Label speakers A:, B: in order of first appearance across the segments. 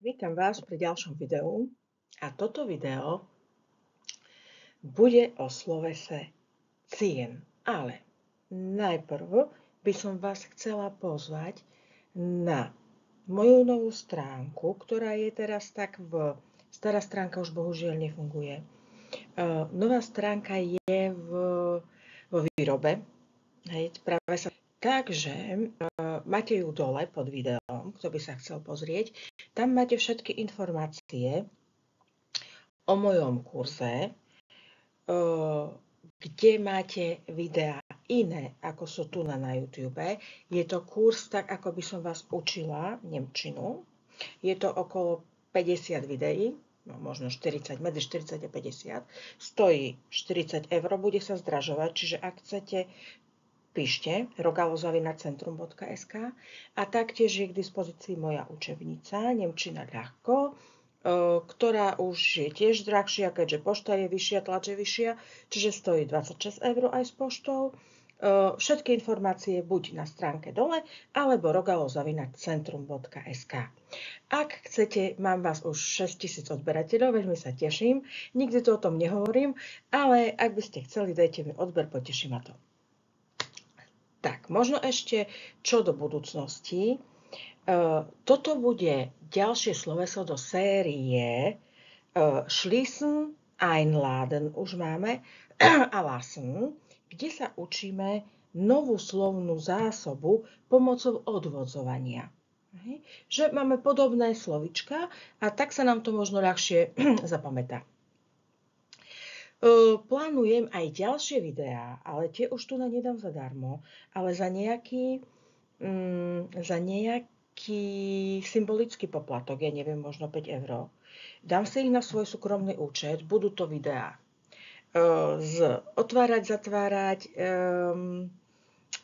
A: Vítam vás pri ďalšom videu a toto video bude o slovese cien. Ale najprv by som vás chcela pozvať na moju novú stránku, ktorá je teraz stará stránka už bohužiaľ nefunguje. Nová stránka je vo výrobe. Takže máte ju dole pod videom, kto by sa chcel pozrieť. Tam máte všetky informácie o mojom kurze, kde máte videá iné, ako sú tu na YouTube. Je to kurz tak, ako by som vás učila nemčinu. Je to okolo 50 videí, no možno 40, medzi 40 a 50. Stojí 40 €, bude sa zdražovať, čiže ak chcete, píšte rogalo@centrum.sk a taktiež je k dispozícii moja učebnica Nemčina ľahko, ktorá už je tiež drahšia, keďže pošta je vyššia, tlač je vyššia, čiže stojí 26 € aj s poštou. Všetky informácie buď na stránke dole, alebo rogalo@centrum.sk. Ak chcete, mám vás už 6000 odberateľov, veľmi sa teším, nikdy to o tom nehovorím, ale ak by ste chceli, dajte mi odber, poteší ma to. Tak, možno ešte čo do budúcnosti. Toto bude ďalšie sloveso do série Schließen, einladen už máme a lassen, kde sa učíme novú slovnú zásobu pomocou odvodzovania. Že máme podobné slovička a tak sa nám to možno ľahšie zapamätá. Plánujem aj ďalšie videá, ale tie už tu nedám zadarmo, ale za nejaký symbolický poplatok, ja neviem, možno 5 €. Dám si ich na svoj súkromný účet, budú to videá. Otvárať, zatvárať,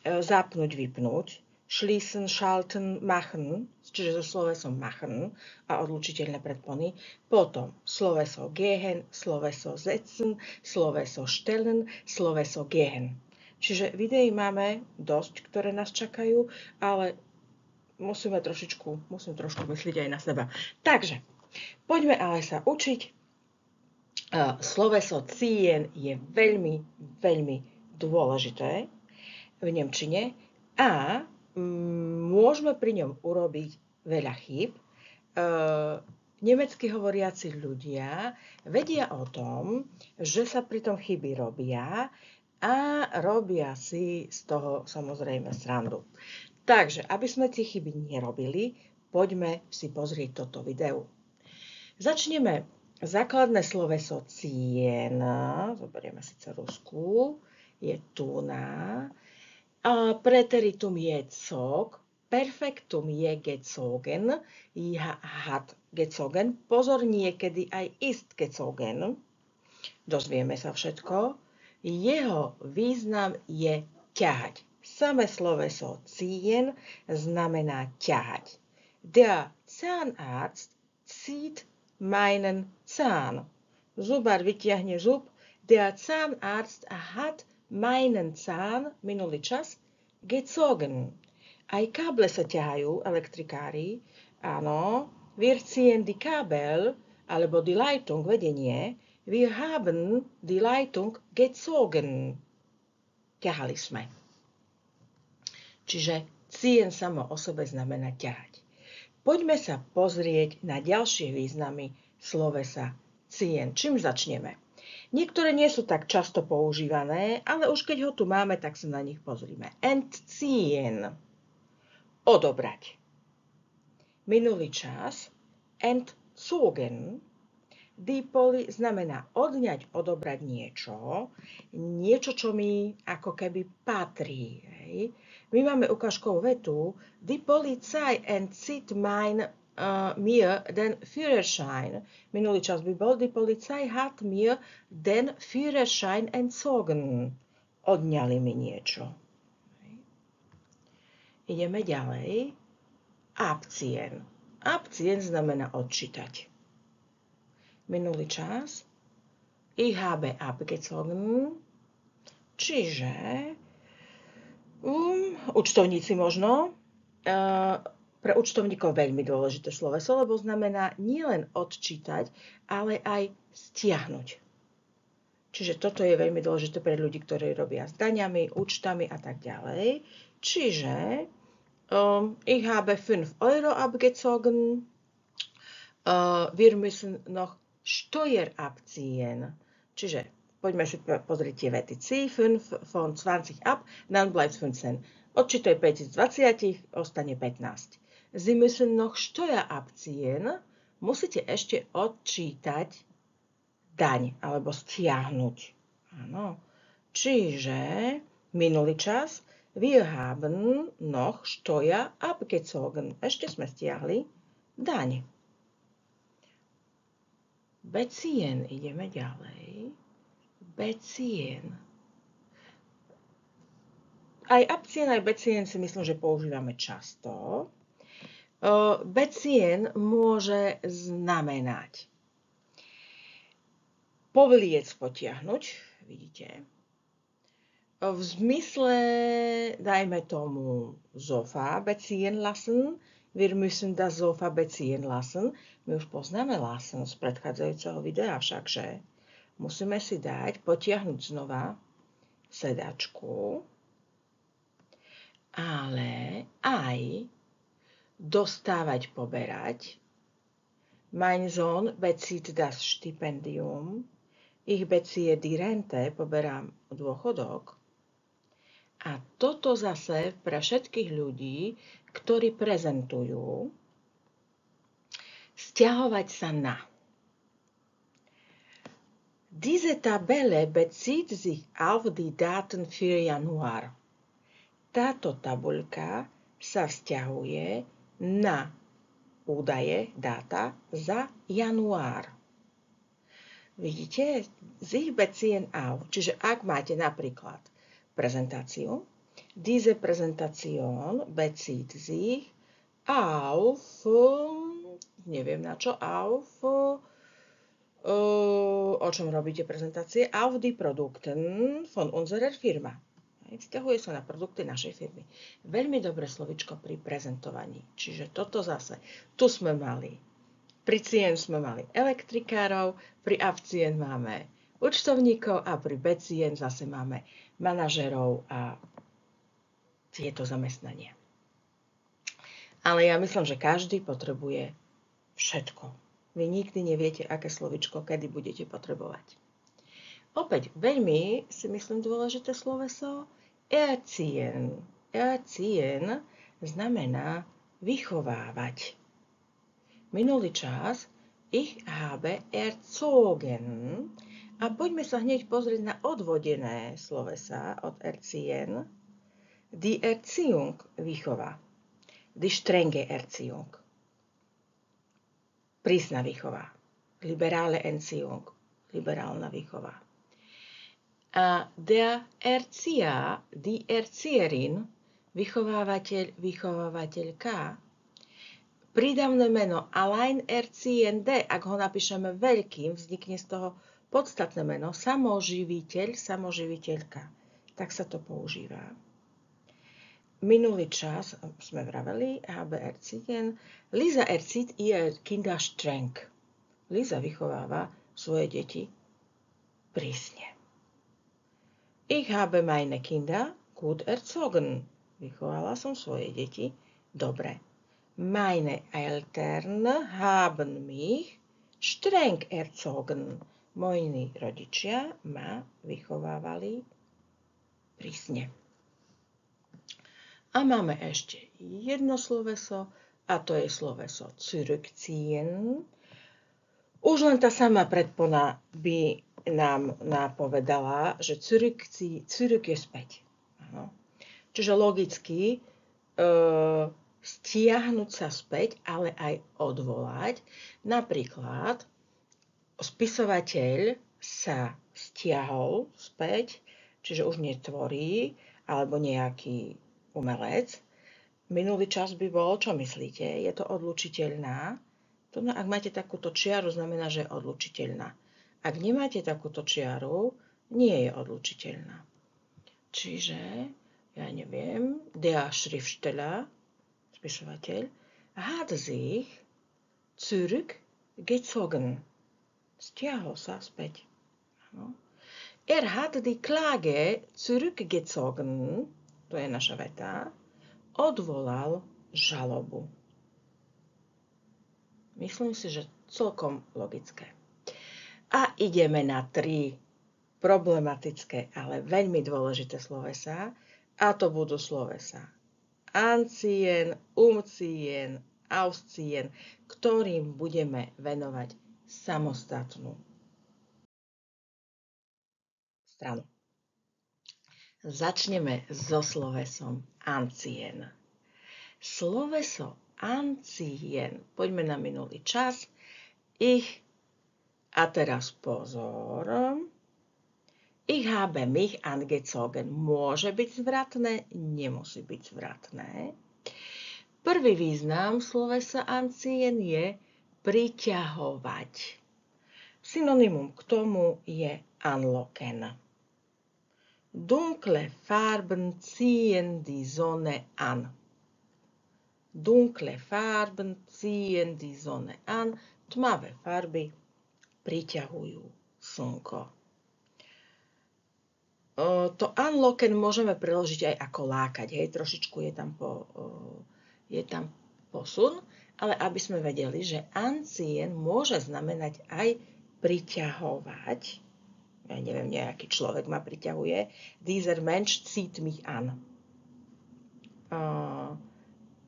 A: zapnúť, vypnúť, schließen, schalten, machen, čiže so slovesom machen a odlučiteľné predpony. Potom sloveso gehen, sloveso setzen, sloveso stellen, sloveso gehen. Čiže videí máme dosť, ktoré nás čakajú, ale musím trošku myslieť aj na seba. Takže, poďme ale sa učiť. Sloveso cien je veľmi, veľmi dôležité v nemčine a môžeme pri ňom urobiť veľa chýb. Nemecky hovoriaci ľudia vedia o tom, že sa pri tom chyby robia a robia si z toho samozrejme srandu. Takže, aby sme tie chyby nerobili, poďme si pozrieť toto video. Začneme základné sloveso cien. Zoberieme si ceruzku. Je tu na. Präteritum je zog, perfektum je gezogen, hat gezogen, pozor, niekedy aj ist gezogen. Dozvieme sa všetko. Jeho význam je ťahať. Samé sloveso ziehen znamená ťahať. Der Zahnarzt zieht meinen Zahn. Zubár vytiahne zub. Der Zahnarzt hat meinen Zahn, minulý čas, gezogen. Aj káble sa ťahajú, elektrikári, áno. Wir ziehen die Kabel, alebo die Leitung, vedenie. Wir haben die Leitung gezogen. Ťahali sme. Čiže ziehen samo o sebe znamená ťahať. Poďme sa pozrieť na ďalšie významy slovesa cien. Čím začneme? Niektoré nie sú tak často používané, ale už keď ho tu máme, tak sa na nich pozrime. Entziehen. Odobrať. Minulý čas. Entzogen. Dipoli znamená odňať, odobrať niečo. Niečo, čo mi ako keby patrí. Hej. My máme ukážkovú vetu. Die Polizei entzieht mir den Führerschein. Minulý čas by bol, die Polizei hat mir den Führerschein entzogen. Odňali mi niečo. Ideme ďalej. Abziehen. Abziehen znamená odčítať. Minulý čas. Ich habe abgezogen. Čiže účtovníci možno. pre účtovníkov veľmi dôležité sloveso, lebo znamená nielen odčítať, ale aj stiahnuť. Čiže toto je veľmi dôležité pre ľudí, ktorí robia s daňami, účtami a tak ďalej. Čiže ich habe 5 Euro abgezogen, wir müssen noch Steuer abziehen. Čiže poďme si pozrieť tie vety. Zieh 5 von 20 ab, dann bleibt 15. Odčítaj 5 z 20, ostane 15. Sie müssen noch Steuer abziehen. Musíte ešte odčítať daň alebo stiahnuť. Áno. Čiže minulý čas wir haben noch Steuer abgezogen. Ešte sme stiahli daň. Beziehen, ideme ďalej. Beziehen. Aj abziehen, aj beziehen si myslím, že používame často. Beziehen môže znamenať povliec, potiahnuť, vidíte. V zmysle, dajme tomu, Sofa beziehen lassen. Wir müssen das Sofa beziehen lassen. My už poznáme lassen z predchádzajúceho videa, všakže musíme si dať, potiahnuť znova sedačku, ale aj dostávať, poberať. Mein Sohn bezieht das Stipendium. Ich beziehe die Rente, poberám dôchodok. A toto zase pre všetkých ľudí, ktorí prezentujú, stiahovať sa na. Diese Tabelle bezieht sich auf die Daten für Januar. Táto tabuľka sa vzťahuje na údaje, dáta za január. Vidíte? Sich beziehen auf. Čiže ak máte napríklad prezentáciu, diese Präsentation bezieht sich auf, neviem na čo, auf, o čom robíte prezentácie, auf die Produkten von unserer Firma. Vzťahuje sa na produkty našej firmy. Veľmi dobré slovičko pri prezentovaní. Čiže toto zase. Tu sme mali, pri cien sme mali elektrikárov, pri avcien máme účtovníkov a pri becien zase máme manažerov a tieto zamestnania. Ale ja myslím, že každý potrebuje všetko. Vy nikdy neviete, aké slovičko kedy budete potrebovať. Opäť veľmi si myslím dôležité sloveso erziehen. Erziehen znamená vychovávať. Minulý čas ich habe erzogen. A poďme sa hneď pozrieť na odvodené slovesa od erziehen. Die Erziehung, výchova. Die strenge Erziehung, prísna výchova. Liberale Erziehung, liberálna výchova. A der Erzieher, die Erzieherin, vychovávateľ, vychovávateľka. Prídavné meno alleinerziehende, ak ho napíšeme veľkým, vznikne z toho podstatné meno samoživiteľ, samoživiteľka. Tak sa to používa. Minulý čas sme vraveli, habe erziehen. Lisa erzieht ihr Kinder streng. Lisa vychováva svoje deti prísne. Ich habe meine Kinder gut erzogen. Vychovala som svoje deti dobre. Meine Eltern haben mich streng erzogen. Moji rodičia ma vychovávali prísne. A máme ešte jedno sloveso, a to je sloveso zurückziehen. Už len tá sama predpona by nám napovedala, že zurück je späť. Ano. Čiže logicky stiahnuť sa späť, ale aj odvolať. Napríklad spisovateľ sa stiahol späť, čiže už netvorí, alebo nejaký umelec. Minulý čas by bol, čo myslíte? Je to odlučiteľná? Ak máte takúto čiaru, znamená, že je odlučiteľná. Ak nemáte takúto čiaru, nie je odlučiteľná. Čiže, ja neviem, der Schriftsteller, spisovateľ, hat sich zurückgezogen. Stiahol sa späť. No. Hat die Klage zurückgezogen, to je naša veta, odvolal žalobu. Myslím si, že celkom logické. A ideme na 3 problematické, ale veľmi dôležité slovesá. A to budú slovesá ancien, umcien, auscien, ktorým budeme venovať samostatnú stranu. Začneme so slovesom ancien. Sloveso ancien, poďme na minulý čas, a teraz pozor, ich habe mich angezogen. Môže byť zvratné, nemusí byť zvratné. Prvý význam slovesa ancien je priťahovať. Synonymum k tomu je anlocken. Dunkle Farben ziehen die Sonne an. Dunkle Farben ziehen die Sonne an. Tmavé farby priťahujú slnko. To anlocken môžeme preložiť aj ako lákať. Hej, trošičku je tam posun, ale aby sme vedeli, že ancien môže znamenať aj priťahovať. Ja neviem, nejaký človek ma priťahuje. Dieser Mensch zieht mich an.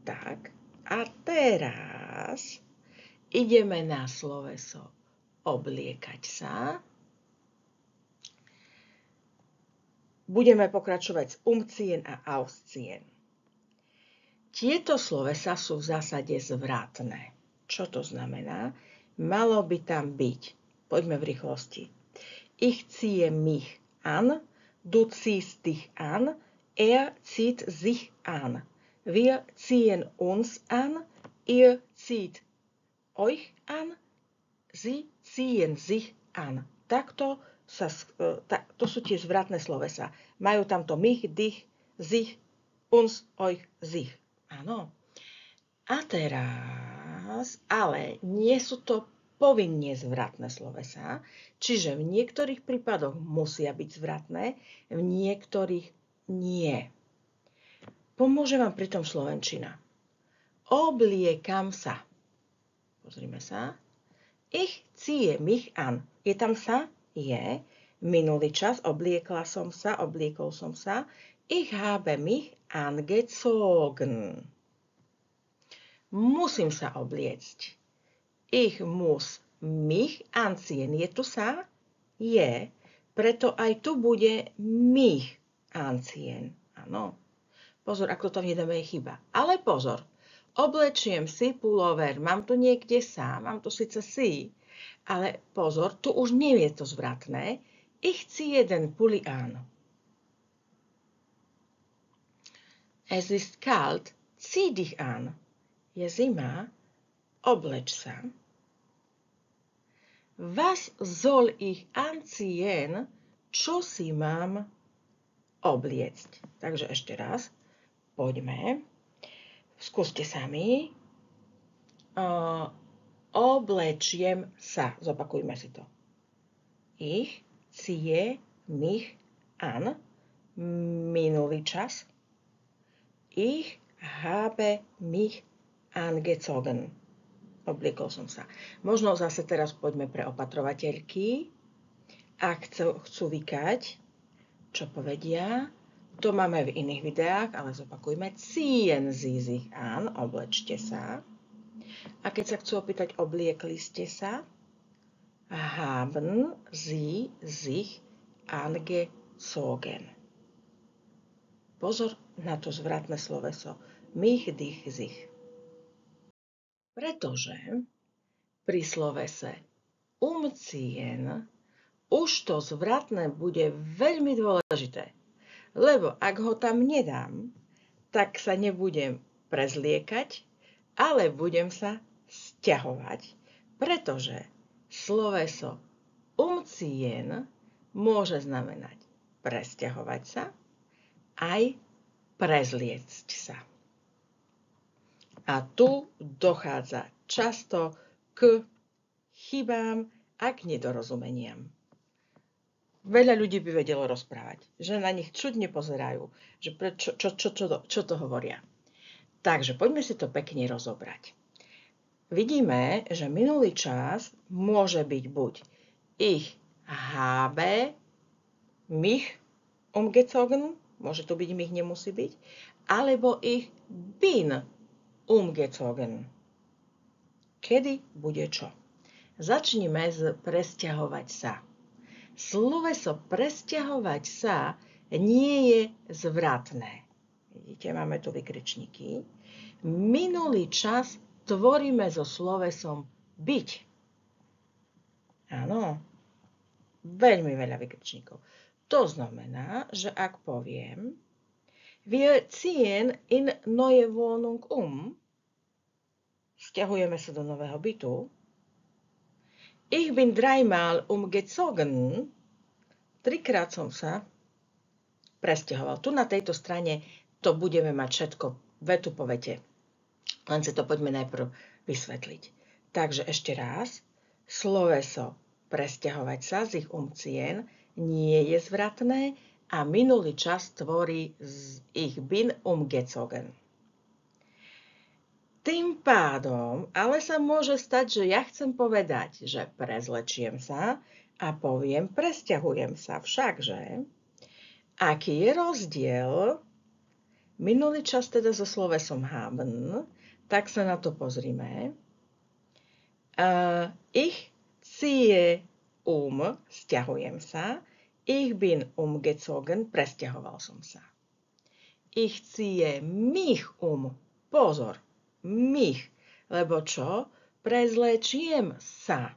A: Tak. A teraz ideme na sloveso obliekať sa. Budeme pokračovať s umcien a auscien. Tieto slovesa sú v zásade zvratné. Čo to znamená? Malo by tam byť, poďme v rýchlosti, ich ziehe mich an, du ziehst dich an, zieht sich an. Wir ziehen uns an, ihr zieht euch an, sie ziehen sich an. Takto to sú tie zvratné slovesa. Majú tamto mich, dich, sich, uns, euch, sich. Áno. A teraz, ale nie sú to povinne zvratné slovesá, čiže v niektorých prípadoch musia byť zvratné, v niektorých nie. Pomôže vám pri tom slovenčina. Obliekam sa. Pozrime sa. Ich ziehe mich an. Je tam sa? Je. Minulý čas obliekla som sa, obliekol som sa. Ich habe mich angezogen. Musím sa obliecť. Ich muss mich anziehen. Je tu sa? Je. Preto aj tu bude mich anziehen. Áno. Pozor, ak to tam nedáme, je chyba. Ale pozor. Oblečiem si pulover. Mám tu niekde sa. Mám tu síce si. Ale pozor, tu už nie je to zvratné. Ich ziehe den Pulli an. Es ist kalt, zieh dich an. Je zima, obleč sa. Was soll ich anziehen? Čo si mám obliecť? Takže ešte raz, poďme. Skúste sami. Oblečiem sa. Zopakujme si to. Ich ziehe mich an. Minulý čas. Ich habe mich angezogen. Obliekol som sa. Možno zase teraz poďme pre opatrovateľky. Ak chcú vykať, čo povedia, to máme v iných videách, ale zopakujme. Ziehen Sie sich an. Oblečte sa. A keď sa chcú opýtať, obliekli ste sa? Haben Sie sich angezogen. Pozor na to zvratné sloveso. Mich, dich, sich. Pretože pri slovese umziehen už to zvratné bude veľmi dôležité. Lebo ak ho tam nedám, tak sa nebudem prezliekať, ale budem sa sťahovať. Pretože sloveso umziehen môže znamenať presťahovať sa, aj prezliecť sa. A tu dochádza často k chybám a k nedorozumeniam. Veľa ľudí by vedelo rozprávať, že na nich čudne pozerajú, že čo to hovoria. Takže poďme si to pekne rozobrať. Vidíme, že minulý čas môže byť buď ich habe, mich umgezogen, môže to byť mich, nemusí byť, alebo ich bin umgezogen. Kedy bude čo? Začnime z presťahovať sa. Sloveso presťahovať sa nie je zvratné. Vidíte, máme tu vykričníky. Minulý čas tvoríme so slovesom byť. Áno, veľmi veľa vykričníkov. To znamená, že ak poviem wir ziehen in neue Wohnung sťahujeme sa do nového bytu, ich bin dreimal umgezogen, 3-krát som sa presťahoval. Tu na tejto strane to budeme mať všetko vetu po vete. Len si to poďme najprv vysvetliť. Takže ešte raz, sloveso presťahovať sa z ich umziehen nie je zvratné a minulý čas tvorí z ich bin umgezogen. Tým pádom, ale sa môže stať, že ja chcem povedať, že prezlečiem sa a poviem presťahujem sa. Všakže, aký je rozdiel? Minulý čas teda so slovesom haben, tak sa na to pozrime. Ich ziehe sťahujem sa. Ich bin umgezogen, presťahoval som sa. Ich ziehe mich pozor, mich, lebo čo? Prezlečiem sa.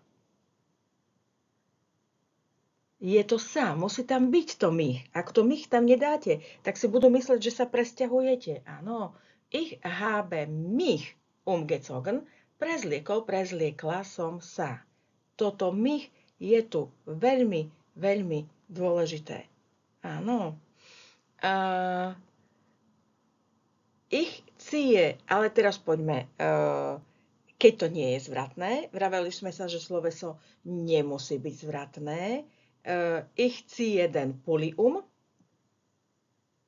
A: Je to sa, musí tam byť to mich. Ak to mich tam nedáte, tak si budú mysleť, že sa presťahujete. Áno, ich habe mich umgezogen, prezliekla som sa. Toto mich je tu veľmi, veľmi dôležité. Áno. Ich ziehe, ale teraz poďme, keď to nie je zvratné, vraveli sme sa, že sloveso nemusí byť zvratné. Ich ziehe den Pulli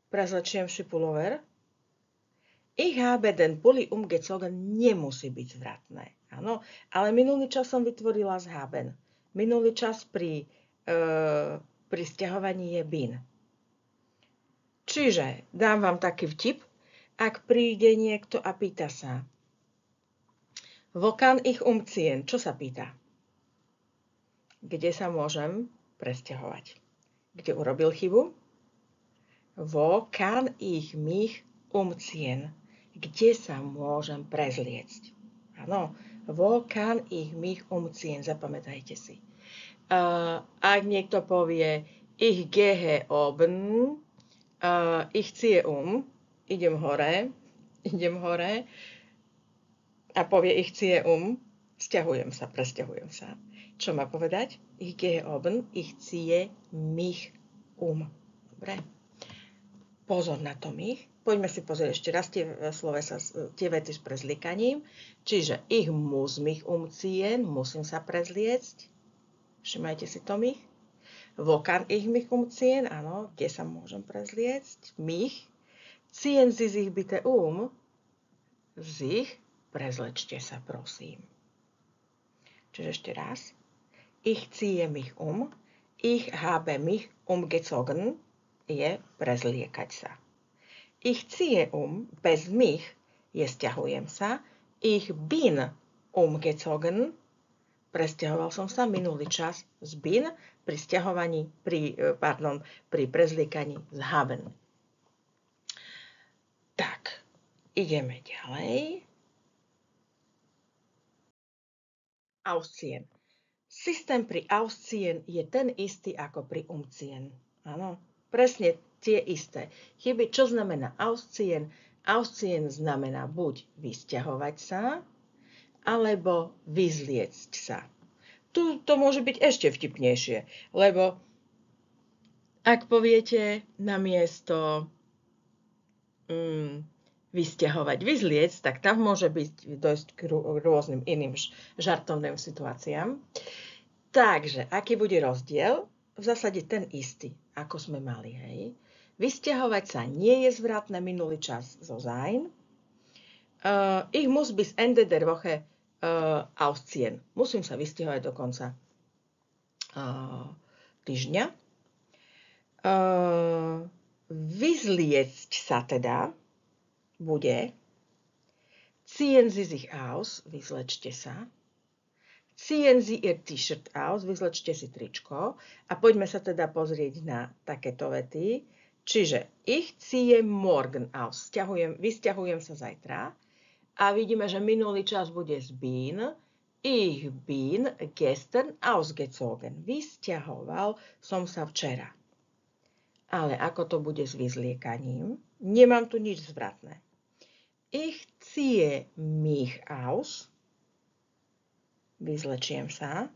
A: prezlečiemši pulover. Ich habe den Pulli umgezogen nemusí byť zvratné. Áno, ale minulý čas som vytvorila z haben. Minulý čas pri sťahovaní je bin. Čiže dám vám taký vtip. Ak príde niekto a pýta sa, wo kann ich umziehen? Čo sa pýta? Kde sa môžem presťahovať? Kde urobil chybu? Wo kann ich mich umziehen? Kde sa môžem prezliecť? Áno, wo kann ich mich umziehen? Zapamätajte si. Ak niekto povie, ich gehe oben, ich ziehe idem hore a povie ich ziehe sťahujem sa, presťahujem sa. Čo má povedať? Ich gehe oben, ich ziehe mich Dobre? Pozor na to mich. Poďme si pozrieť ešte raz tie vety s prezlikaním. Čiže ich muss mich umziehen, musím sa prezliecť. Všimajte si to mich. Wo kann ich mich umziehen? Áno, kde sa môžem prezliecť? Mich. Ziehen Sie sich bitte sich, prezlečte sa, prosím. Čiže ešte raz. Ich ziehe mich ich habe mich umgezogen, je prezliekať sa. Ich ziehe bez mich je sťahujem sa. Ich bin umgezogen, presťahoval som sa, minulý čas z bin, pri sťahovaní, pri prezliekaní z haben. Tak, ideme ďalej. Ausziehen. Systém pri ausziehen je ten istý ako pri umziehen. Áno, presne tie isté. Chyby, čo znamená ausziehen? Ausziehen znamená buď vysťahovať sa, alebo vyzliecť sa. Tu to môže byť ešte vtipnejšie, lebo ak poviete namiesto vysťahovať, vyzliec, tak tam môže dojsť k rôznym iným žartovným situáciám. Takže, aký bude rozdiel? V zásade ten istý, ako sme mali, hej. Vysťahovať sa nie je zvratné, minulý čas so sein. Ich muss bis Ende der Woche ausziehen. Musím sa vysťahovať do konca týždňa. Vyzliecť sa teda bude ziehen Sie sich aus, vyzlečte sa. Ziehen Sie Ihr T-shirt aus, vyzlečte si tričko. A poďme sa teda pozrieť na takéto vety. Čiže ich ziehe morgen aus, vysťahujem sa zajtra. A vidíme, že minulý čas bude z bin. Ich bin gestern ausgezogen. Vysťahoval som sa včera. Ale ako to bude s vyzliekaním? Nemám tu nič zvratné. Ich ziehe mich aus. Vyzlečiem sa.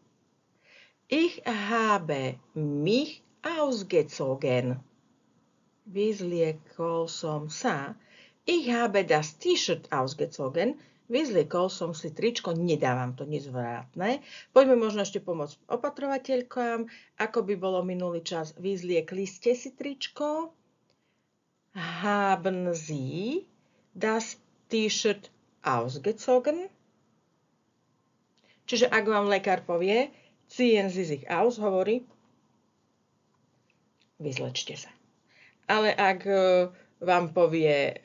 A: Ich habe mich ausgezogen. Vyzliekol som sa. Ich habe das T-shirt ausgezogen. Vyzliekol som si tričko, nedávam to nič zvratné. Poďme možno ešte pomôcť opatrovateľkám. Ako by bolo minulý čas? Vyzliekli ste si tričko. Haben Sie das T-shirt ausgezogen? Čiže ak vám lekár povie, ziehen Sie sich aus, hovorí, vyzlečte sa. Ale ak vám povie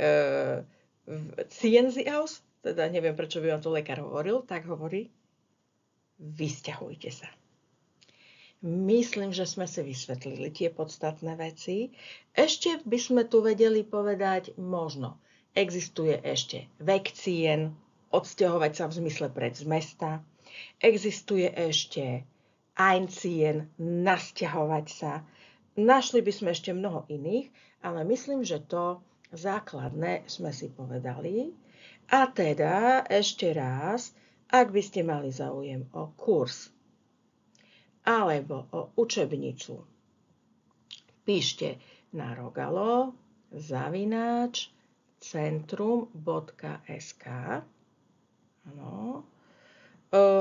A: ziehen Sie aus, teda neviem, prečo by vám to lekár hovoril, tak hovorí, vysťahujte sa. Myslím, že sme si vysvetlili tie podstatné veci. Ešte by sme tu vedeli povedať možno. Existuje ešte wegziehen, odsťahovať sa v zmysle preč z mesta. Existuje ešte einziehen, nasťahovať sa. Našli by sme ešte mnoho iných, ale myslím, že to základné sme si povedali. A teda ešte raz, ak by ste mali záujem o kurz alebo o učebnicu, píšte na rogalo@centrum.sk. Áno.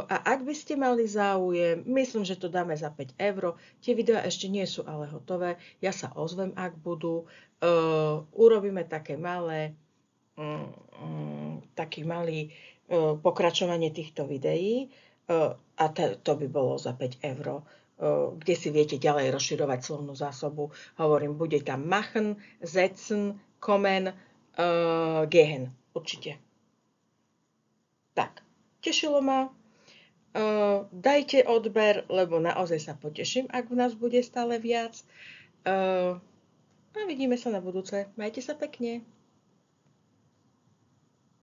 A: A ak by ste mali záujem, myslím, že to dáme za 5 €. Tie videá ešte nie sú ale hotové. Ja sa ozvem, ak budú. Urobíme také malé pokračovanie týchto videí a to by bolo za 5 €, kde si viete ďalej rozširovať slovnú zásobu. Hovorím, bude tam machen, setzen, kommen, gehen. Určite. Tak, tešilo ma. Dajte odber, lebo naozaj sa poteším, ak v nás bude stále viac. A vidíme sa na budúce. Majte sa pekne.